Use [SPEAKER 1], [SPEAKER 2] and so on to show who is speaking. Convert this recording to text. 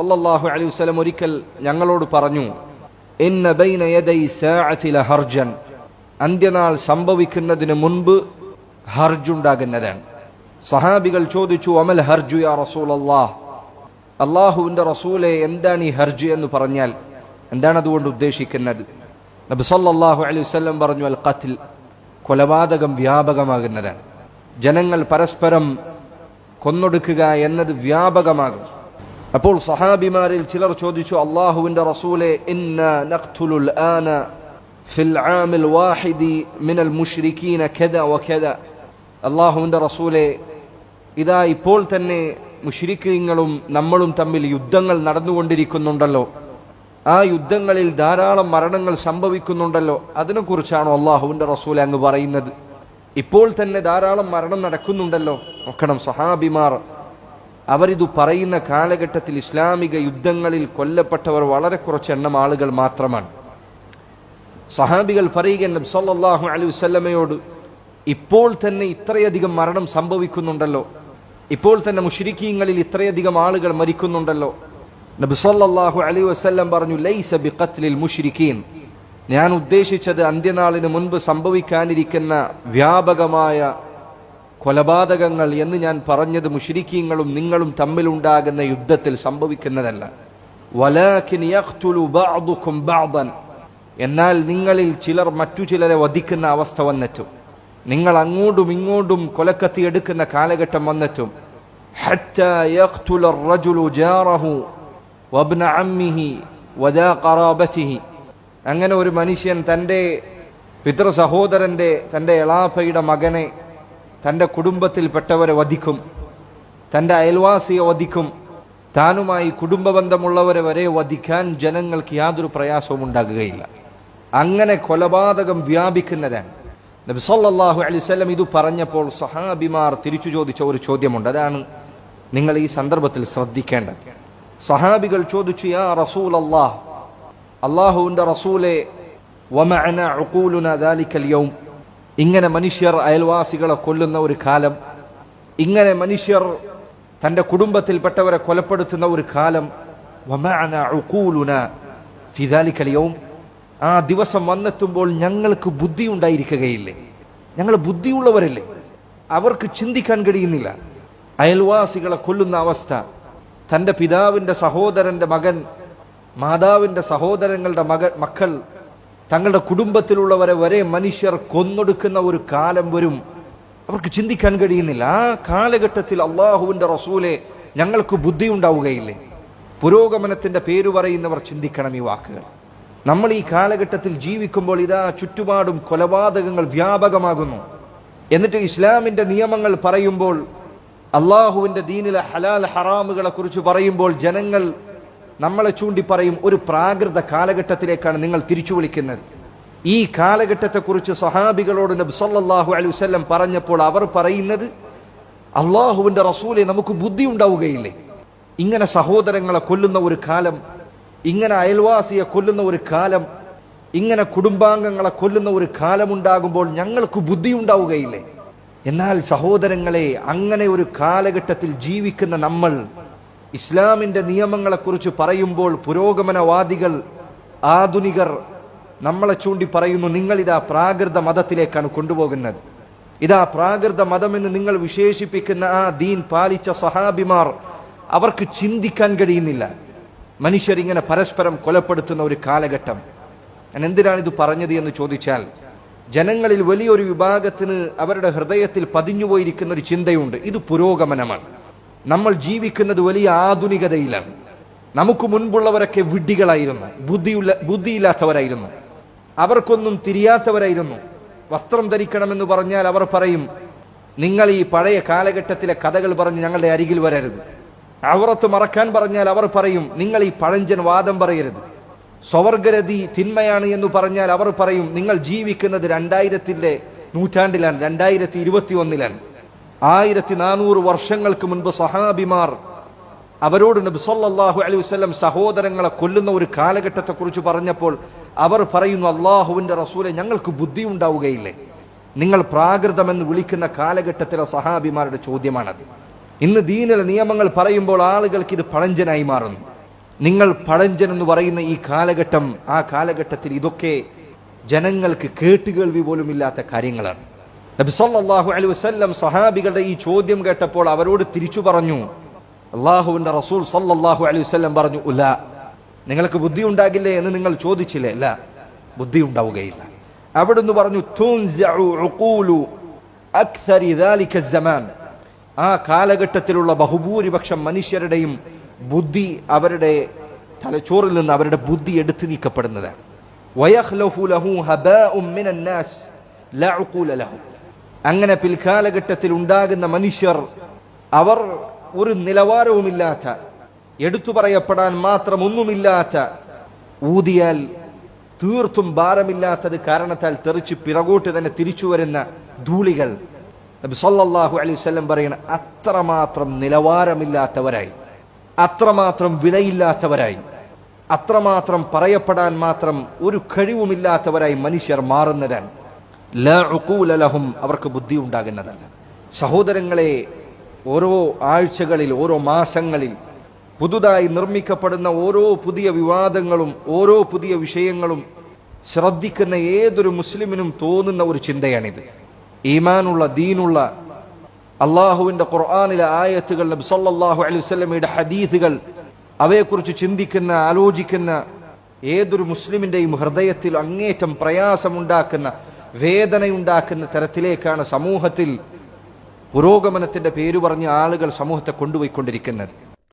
[SPEAKER 1] സല്ലല്ലാഹു അലൈഹി വസല്ലം ഒരിക്കൽ ഞങ്ങളോട് പറഞ്ഞു, ഇന്ന ബൈന യദൈ സാഅതി ലഹർജൻ, അന്ത്യനാൾ സംഭവിക്കുന്നതിന് മുൻപ് ഹർജുണ്ടാകുന്നതാണ്. സഹാബികൾ ചോദിച്ചു, അമൽ ഹർജു യാ റസൂലല്ലാഹ്, അള്ളാഹുവിൻ്റെ റസൂലെ എന്താണ് ഈ ഹർജ് എന്ന് പറഞ്ഞാൽ എന്താണ് അതുകൊണ്ട് ഉദ്ദേശിക്കുന്നത്? നബി സല്ലല്ലാഹു അലൈഹി വസല്ലം പറഞ്ഞു, അൽ ഖത്ൽ, കൊലപാതകം വ്യാപകമാകുന്നതാണ്. ജനങ്ങൾ പരസ്പരം കൊന്നൊടുക്കുക എന്നത് വ്യാപകമാകും. അപ്പോൾ സഹാബിമാരിൽ ചിലർ ചോദിച്ചു, അള്ളാഹുവിൻ്റെ റസൂലെ, ഇന്നാ നഖ്തുലുൽ ആന ഫിൽ ആമിൽ വാഹിദി മിനൽ മുശ്രിക്കീന കദ വകദ, അള്ളാഹുവിൻ്റെ റസൂലെ, ഇതാ ഇപ്പോൾ തന്നെ മുശ്രിക്കീങ്ങളും നമ്മളും തമ്മിൽ യുദ്ധങ്ങൾ നടന്നുകൊണ്ടിരിക്കുന്നുണ്ടല്ലോ, ആ യുദ്ധങ്ങളിൽ ധാരാളം മരണങ്ങൾ സംഭവിക്കുന്നുണ്ടല്ലോ, അതിനെക്കുറിച്ചാണോ അള്ളാഹുവിൻ്റെ റസൂലെ അങ്ങ് പറയുന്നത്? ഇപ്പോൾ തന്നെ ധാരാളം മരണം നടക്കുന്നുണ്ടല്ലോ. നോക്കണം, സഹാബിമാർ അവരിത് പറയുന്ന കാലഘട്ടത്തിൽ ഇസ്ലാമിക യുദ്ധങ്ങളിൽ കൊല്ലപ്പെട്ടവർ വളരെ കുറച്ച് എണ്ണം ആളുകൾ മാത്രമാണ്. സഹാബികൾ പറയുക നബി സല്ലല്ലാഹു അലൈഹി വസല്ലമയോട്, ഇപ്പോൾ തന്നെ ഇത്രയധികം മരണം സംഭവിക്കുന്നുണ്ടല്ലോ, ഇപ്പോൾ തന്നെ മുശ്രിക്കീങ്ങളിൽ ഇത്രയധികം ആളുകൾ മരിക്കുന്നുണ്ടല്ലോ. നബി സല്ലല്ലാഹു അലൈഹി വസല്ലം പറഞ്ഞു, ലൈസ ബിഖത്ലിൽ മുശ്രിക്കീൻ, ഞാൻ ഉദ്ദേശിച്ചത് അന്ത്യനാളിന് മുൻപ് സംഭവിക്കാനിരിക്കുന്ന വ്യാപകമായ കൊലപാതകങ്ങൾ എന്ന് ഞാൻ പറഞ്ഞത് മുശ്രിക്കീങ്ങളും നിങ്ങളും തമ്മിലുണ്ടാകുന്ന യുദ്ധത്തിൽ സംഭവിക്കുന്നതല്ല. വലാകിൻ യഖ്തുലു ബഅദുകും ബഅദൻ, എന്നാൽ നിങ്ങളിൽ ചിലർ മറ്റു ചിലരെ വധിക്കുന്ന അവസ്ഥ വന്നെത്തും. നിങ്ങൾ അങ്ങോട്ടും ഇങ്ങോട്ടും കൊലക്കത്തി എടുക്കുന്ന കാലഘട്ടം വന്നെത്തും. ഹത്താ യഖ്തുല അർറജുലു ജാറഹു വബ്ന അമ്മിഹി വദാ ഖറാബതിഹി, അങ്ങനെ ഒരു മനുഷ്യൻ തൻ്റെ പിതൃ സഹോദരൻ്റെ, തൻ്റെ എളാപ്പയുടെ മകനെ, തൻ്റെ കുടുംബത്തിൽപ്പെട്ടവരെ വധിക്കും, തൻ്റെ അയൽവാസിയെ വധിക്കും, താനുമായി കുടുംബബന്ധമുള്ളവരെ വരെ വധിക്കാൻ ജനങ്ങൾക്ക് യാതൊരു പ്രയാസവും ഉണ്ടാകുകയില്ല. അങ്ങനെ കൊലപാതകം വ്യാപിക്കുന്നതാണ്. നബി സല്ലല്ലാഹു അലൈഹി വസല്ലം ഇത് പറഞ്ഞപ്പോൾ സഹാബിമാർ തിരിച്ചു ചോദിച്ച ഒരു ചോദ്യമുണ്ട്, അതാണ് നിങ്ങൾ ഈ സന്ദർഭത്തിൽ ശ്രദ്ധിക്കേണ്ടത്. സഹാബികൾ ചോദിച്ചു, യാ റസൂലല്ലാഹ്, അള്ളാഹുവിൻ്റെ റസൂലെ, വമഅന ഉഖൂലുനാ ദാലികൽ യൗം, ഇങ്ങനെ മനുഷ്യർ അയൽവാസികളെ കൊല്ലുന്ന ഒരു കാലം, ഇങ്ങനെ മനുഷ്യർ തൻ്റെ കുടുംബത്തിൽപ്പെട്ടവരെ കൊലപ്പെടുത്തുന്ന ഒരു കാലം, വമഅന ഉഖൂലുനാ ഫി ദാലികൽ യൗം, ആ ദിവസം വന്നെത്തുമ്പോൾ ഞങ്ങൾക്ക് ബുദ്ധി ഉണ്ടായിരിക്കുകയില്ലേ? ഞങ്ങൾ ബുദ്ധിയുള്ളവരല്ലേ? അവർക്ക് ചിന്തിക്കാൻ കഴിയുന്നില്ല. അയൽവാസികളെ കൊല്ലുന്ന അവസ്ഥ, തൻ്റെ പിതാവിൻ്റെ സഹോദരൻ്റെ മകൻ, മാതാവിൻ്റെ സഹോദരങ്ങളുടെ മക്കൾ, തങ്ങളുടെ കുടുംബത്തിലുള്ളവരെ വരെ മനുഷ്യർ കൊന്നൊടുക്കുന്ന ഒരു കാലം വരും. അവർക്ക് ചിന്തിക്കാൻ കഴിയുന്നില്ല. ആ കാലഘട്ടത്തിൽ അള്ളാഹുവിൻ്റെ റസൂലെ, ഞങ്ങൾക്ക് ബുദ്ധി ഉണ്ടാവുകയില്ലേ? പുരോഗമനത്തിൻ്റെ പേര് പറയുന്നവർ ചിന്തിക്കണം ഈ വാക്കുകൾ. നമ്മൾ ഈ കാലഘട്ടത്തിൽ ജീവിക്കുമ്പോൾ ഇതാ ചുറ്റുപാടും കൊലപാതകങ്ങൾ വ്യാപകമാകുന്നു. എന്നിട്ട് ഇസ്ലാമിൻ്റെ നിയമങ്ങൾ പറയുമ്പോൾ, അള്ളാഹുവിൻ്റെ ദീനിലെ ഹലാൽ ഹറാമുകളെ കുറിച്ച് പറയുമ്പോൾ ജനങ്ങൾ നമ്മളെ ചൂണ്ടി പറയും, ഒരു പ്രാകൃത കാലഘട്ടത്തിലേക്കാണ് നിങ്ങൾ തിരിച്ചു വിളിക്കുന്നത്. ഈ കാലഘട്ടത്തെക്കുറിച്ച് സഹാബികളോട് നബി സല്ലല്ലാഹു അലൈഹി വസല്ലം പറഞ്ഞപ്പോൾ അവർ പറയുന്നത്, അള്ളാഹുവിൻ്റെ റസൂലെ, നമുക്ക് ബുദ്ധി ഉണ്ടാവുകയില്ലേ? ഇങ്ങനെ സഹോദരങ്ങളെ കൊല്ലുന്ന ഒരു കാലം, ഇങ്ങനെ അയൽവാസിയെ കൊല്ലുന്ന ഒരു കാലം, ഇങ്ങനെ കുടുംബാംഗങ്ങളെ കൊല്ലുന്ന ഒരു കാലമുണ്ടാകുമ്പോൾ ഞങ്ങൾക്ക് ബുദ്ധി ഉണ്ടാവുകയില്ലേ? എന്നാൽ സഹോദരങ്ങളെ, അങ്ങനെ ഒരു കാലഘട്ടത്തിൽ ജീവിക്കുന്ന നമ്മൾ ഇസ്ലാമിൻ്റെ നിയമങ്ങളെക്കുറിച്ച് പറയുമ്പോൾ പുരോഗമനവാദികൾ, ആധുനികർ നമ്മളെ ചൂണ്ടി പറയുന്നു, നിങ്ങളിതാ പ്രാകൃത മതത്തിലേക്കാണ് കൊണ്ടുപോകുന്നത്. ഇതാ പ്രാകൃത മതമെന്ന് നിങ്ങൾ വിശേഷിപ്പിക്കുന്ന ആ ദീൻ പാലിച്ച സഹാബിമാർ, അവർക്ക് ചിന്തിക്കാൻ കഴിയുന്നില്ല. മനുഷ്യരിങ്ങനെ പരസ്പരം കൊലപ്പെടുത്തുന്ന ഒരു കാലഘട്ടം. ഞാൻ എന്തിനാണിത് പറഞ്ഞത് എന്ന് ചോദിച്ചാൽ, ജനങ്ങളിൽ വലിയൊരു വിഭാഗത്തിന് അവരുടെ ഹൃദയത്തിൽ പതിഞ്ഞുപോയിരിക്കുന്ന ഒരു ചിന്തയുണ്ട്, ഇത് പുരോഗമനമാണ്. നമ്മൾ ജീവിക്കുന്നത് വലിയ ആധുനികതയിലാണ്. നമുക്ക് മുൻപുള്ളവരൊക്കെ വിഡ്ഢികളായിരുന്നു, ബുദ്ധിയില്ലാത്തവരായിരുന്നു, അവർക്കൊന്നും തിരിയാത്തവരായിരുന്നു. വസ്ത്രം ധരിക്കണമെന്ന് പറഞ്ഞാൽ അവർ പറയും, നിങ്ങൾ ഈ പഴയ കാലഘട്ടത്തിലെ കഥകൾ പറഞ്ഞ് ഞങ്ങളുടെ അരികിൽ വരരുത്. ഔറത്ത് മറക്കാൻ പറഞ്ഞാൽ അവർ പറയും, നിങ്ങൾ ഈ പഴഞ്ചൻ വാദം പറയരുത്. സ്വവർഗരതി തിന്മയാണ് എന്ന് പറഞ്ഞാൽ അവർ പറയും, നിങ്ങൾ ജീവിക്കുന്നത് 2000-ന്റെ നൂറ്റാണ്ടിലാണ്, 2021-ലാണ്. 1400 വർഷങ്ങൾക്ക് മുൻപ് സഹാബിമാർ അവരോട് നബി സല്ലല്ലാഹു അലൈഹി വസല്ലം സഹോദരങ്ങളെ കൊല്ലുന്ന ഒരു കാലഘട്ടത്തെക്കുറിച്ച് പറഞ്ഞപ്പോൾ അവർ പറയുന്നു, അള്ളാഹുവിൻ്റെ റസൂലെ, ഞങ്ങൾക്ക് ബുദ്ധി ഉണ്ടാവുകയില്ലേ? നിങ്ങൾ പ്രാകൃതമെന്ന് വിളിക്കുന്ന കാലഘട്ടത്തിലെ സഹാബിമാരുടെ ചോദ്യമാണത്. ഇന്ന് ദീനിലെ നിയമങ്ങൾ പറയുമ്പോൾ ആളുകൾക്ക് ഇത് പഴഞ്ചനായി മാറുന്നു. നിങ്ങൾ പഴഞ്ചൻ എന്ന് പറയുന്ന ഈ കാലഘട്ടം, ആ കാലഘട്ടത്തിൽ ഇതൊക്കെ ജനങ്ങൾക്ക് കേട്ടുകേൾവി പോലും ഇല്ലാത്ത കാര്യങ്ങളാണ്. നബി സല്ലല്ലാഹു അലൈഹി വസല്ലം സഹാബികളുടെ ഈ ചോദ്യം കേട്ടപ്പോൾ അവരോട് തിരിച്ചു പറഞ്ഞു, അള്ളാഹുവിന്റെ റസൂൽ സല്ലല്ലാഹു അലൈഹി വസല്ലം പറഞ്ഞു, ഉല, നിങ്ങൾക്ക് ബുദ്ധി ഉണ്ടാകില്ലേ എന്ന് നിങ്ങൾ ചോദിച്ചില്ലേ? അല്ല, ബുദ്ധി ഉണ്ടാവുകയില്ല. അവിടുന്ന് പറഞ്ഞു, തുൻസഉ ഉഖൂലു അക്സരി ദാലിക സമാൻ, ആ കാലഘട്ടത്തിലുള്ള ബഹുഭൂരിപക്ഷം മനുഷ്യരുടെയും ബുദ്ധി, അവരുടെ തലച്ചോറിൽ നിന്ന് അവരുടെ ബുദ്ധി എടുത്തു നീക്കപ്പെടുന്നതാണ്. വയഖ്ലഫു ലഹു ഹബാഉം മിനൻ നാസ് ലാ ഉഖൂല ലഹു, അങ്ങനെ പിൽക്കാലഘട്ടത്തിൽ ഉണ്ടാകുന്ന മനുഷ്യർ അവർ ഒരു നിലവാരവുമില്ലാത്ത, എടുത്തു പറയപ്പെടാൻ മാത്രം ഒന്നുമില്ലാത്ത, ഊതിയാൽ തീർത്തും ഭാരമില്ലാത്തത് കാരണത്താൽ തെറിച്ച് പിറകോട്ട് തന്നെ തിരിച്ചു വരുന്ന ധൂളികൾ. നബി സല്ലല്ലാഹു അലൈഹി വസല്ലം പറയുന്ന അത്രമാത്രം നിലവാരമില്ലാത്തവരായി, അത്രമാത്രം വിലയില്ലാത്തവരായി, അത്രമാത്രം പറയപ്പെടാൻ മാത്രം ഒരു കഴിവുമില്ലാത്തവരായി മനുഷ്യർ മാറുന്നതാണ്. ലാ ഉഖൂല ലഹും, അവർക്ക് ബുദ്ധി ഉണ്ടാകുന്നതല്ല. സഹോദരങ്ങളെ, ഓരോ ആഴ്ചകളിൽ, ഓരോ മാസങ്ങളിൽ പുതുതായി നിർമ്മിക്കപ്പെടുന്ന ഓരോ പുതിയ വിവാദങ്ങളും ഓരോ പുതിയ വിഷയങ്ങളും ശ്രദ്ധിക്കുന്ന ഏതൊരു മുസ്ലിമിനും തോന്നുന്ന ഒരു ചിന്തയാണിത്. ഈമാനുള്ള, ദീനുള്ള, അള്ളാഹുവിന്റെ ഖുർആനിലെ ആയത്തുകൾ, നബി സല്ലല്ലാഹു അലൈഹി വസല്ലമയുടെ ഹദീസുകൾ, അവയെക്കുറിച്ച് ചിന്തിക്കുന്ന, ആലോചിക്കുന്ന ഏതൊരു മുസ്ലിമിന്റെയും ഹൃദയത്തിൽ അങ്ങേറ്റം പ്രയാസമുണ്ടാക്കുന്ന, വേദനയുണ്ടാക്കുന്ന തരത്തിലേക്കാണ് സമൂഹത്തിൽ പുരോഗമനത്തിന്റെ പേര് പറഞ്ഞ ആളുകൾ സമൂഹത്തെ കൊണ്ടുപോയിക്കൊണ്ടിരിക്കുന്നത്.